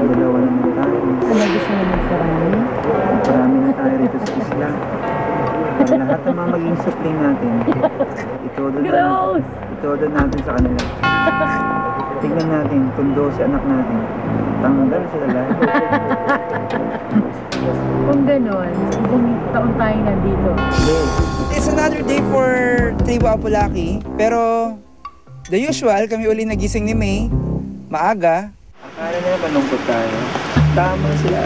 Dalawa naman tayo. Ano gusto mo magkarami? Marami na tayo rito sa isla. Para lahat ng mga maging supling natin, itodo natin sa kanila. Tignan natin kung 12 anak natin. Tanggal sila lahat. Kung gano'n, kung taon tayo nandito. It's another day for Tribu Apulaki. Pero the usual, kami uli nagising ni May. Maaga. Akala nila malungkot tayo. Tama sila.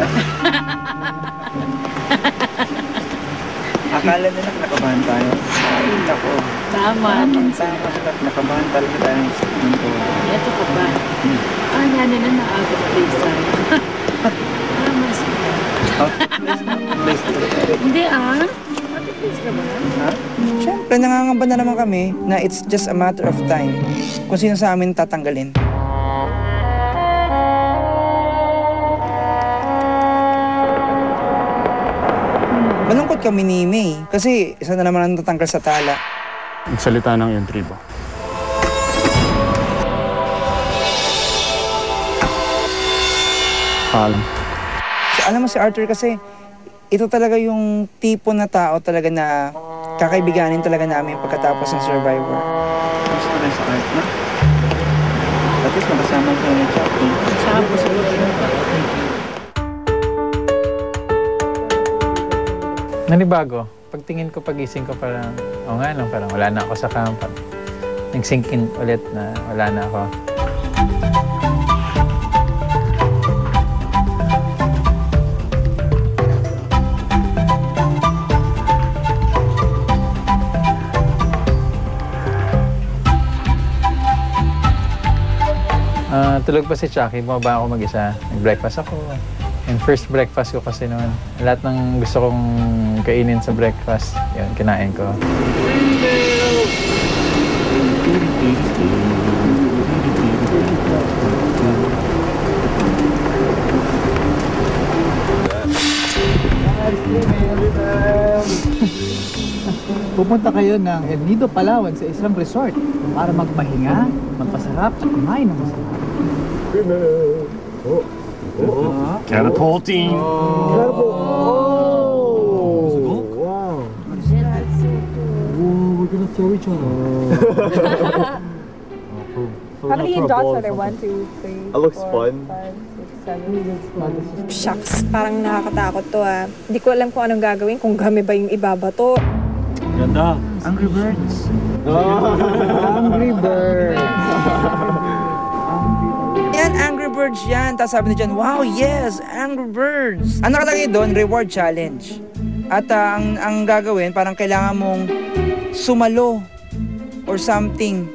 Akala nila nakabahan tayo. Ay, nako. Tama. Tama sila. Nakabahan talaga tayo ng todo. Ito pa ba? Yan na naagot place tayo. Tama sila. Hindi Place ka ba? Ha? Siyempre, nangangamba na naman kami na it's just a matter of time kung sino sa amin tatanggalin. Malungkot kami ni May kasi isa na naman ang tatanggal sa tala. Magsalita ng iyong tribo. Paalam. Alam mo si Arthur kasi ito talaga yung tipo na tao talaga na kakaibiganin talaga namin pagkatapos ng Survivor. Gusto rin sa art na. At least makasama ko yung shopping. Sabi ko siguro yun. Nanibago. Pagtingin ko, pagising ko parang, parang wala na ako sa camp. Nag-sink in ulit na wala na ako. Tulog pa si Chucky, bumaba ako mag-isa. Nag-breakfast ako. And first breakfast ko kasi noon. Lahat ng gusto kong kainin sa breakfast, yun, kinain ko. Pupunta kayo ng El Nido, Palawan sa isang resort para magpahinga, magpasarap at kumain ng masarap. Catapulting! Wow! We're gonna throw each other. How many dots are there? 1, 2, 3, It looks 4, fun. 5, 6, 7. Shucks, parang nakakatakot to ah. Hindi ko alam kung anong gagawin, kung kami ba yung ibabato. Ganda! Angry Birds. Angry Bird! Yan, Angry Birds yan. Tapos sabi niya dyan, wow, yes, Angry Birds. Ang nakalagay doon, reward challenge. At ang gagawin, parang kailangan mong sumalo or something.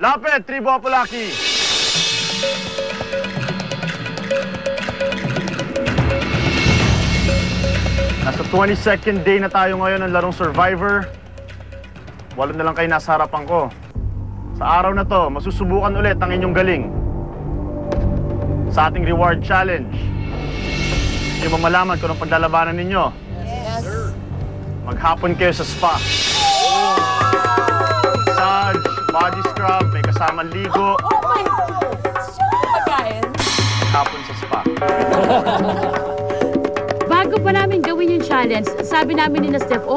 Lapit, Tribu Apulaki! Nasa 22nd day na tayo ngayon ng larong Survivor. Wala na lang kayo nasa harapan ko. Sa araw na to, masusubukan ulit ang inyong galing. Sa ating reward challenge. Hindi mo malaman kung anong paglalabanan ninyo. Yes, sir. Maghapon kayo sa spa. Massage, body scrub, may kasamang ligo. Oh my God! Pagkain. Maghapon sa spa. Bago pa namin gawin yung challenge, sabi namin ni Steph,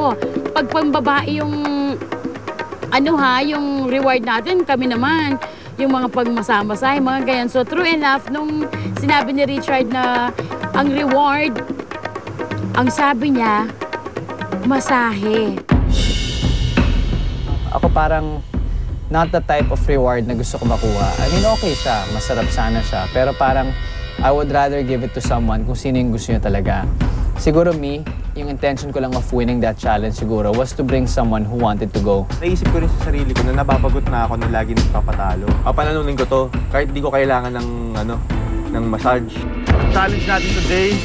pag pambabae yung yung reward natin, kami naman, yung mga pagmasama-masay, mga ganyan. So true enough, nung sinabi ni Richard na ang reward, ang sabi niya, masahe. Ako parang not the type of reward na gusto ko makuha. I mean, okay siya, masarap sana siya, pero parang I would rather give it to someone kung sino yung gusto niya talaga. Siguro me, yung intention ko lang of winning that challenge siguro was to bring someone who wanted to go. Naisip ko rin sa sarili ko na nababagot na ako na lagi nagpapatalo. Pananunin ko to, kahit di ko kailangan ng massage. Challenge natin today,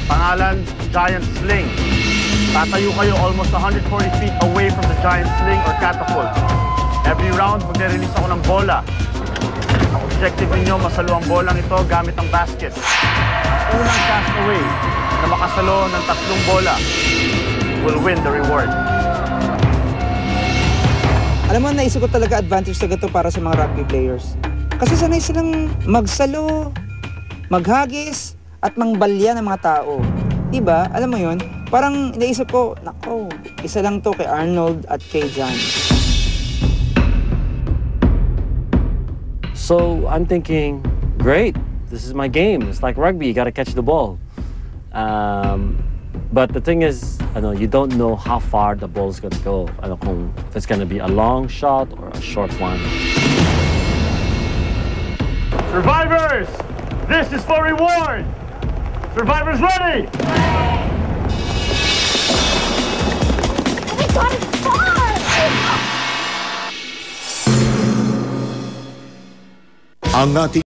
pangalan, Giant Sling. Tatayo kayo almost 140 feet away from the giant sling or catapult. Every round, magre-release ako ng bola. Ang objective ninyo, masalo ang bolang ito gamit ang basket. Unang castaway na makasalo ng 3 bola will win the reward. Alam mo, naisip ko talaga advantage talaga to para sa mga rugby players. Kasi sanay silang magsalo, maghagis, at mangbalya ng mga tao. Diba? Alam mo yun? Parang naisip ko, nako, isa lang to kay Arnold at kay John. So I'm thinking, great, this is my game. It's like rugby, you gotta catch the ball. But the thing is, you don't know how far the ball is gonna go. If it's gonna be a long shot or a short one. Survivors, this is for reward. Survivors ready? We got it far! Ang ating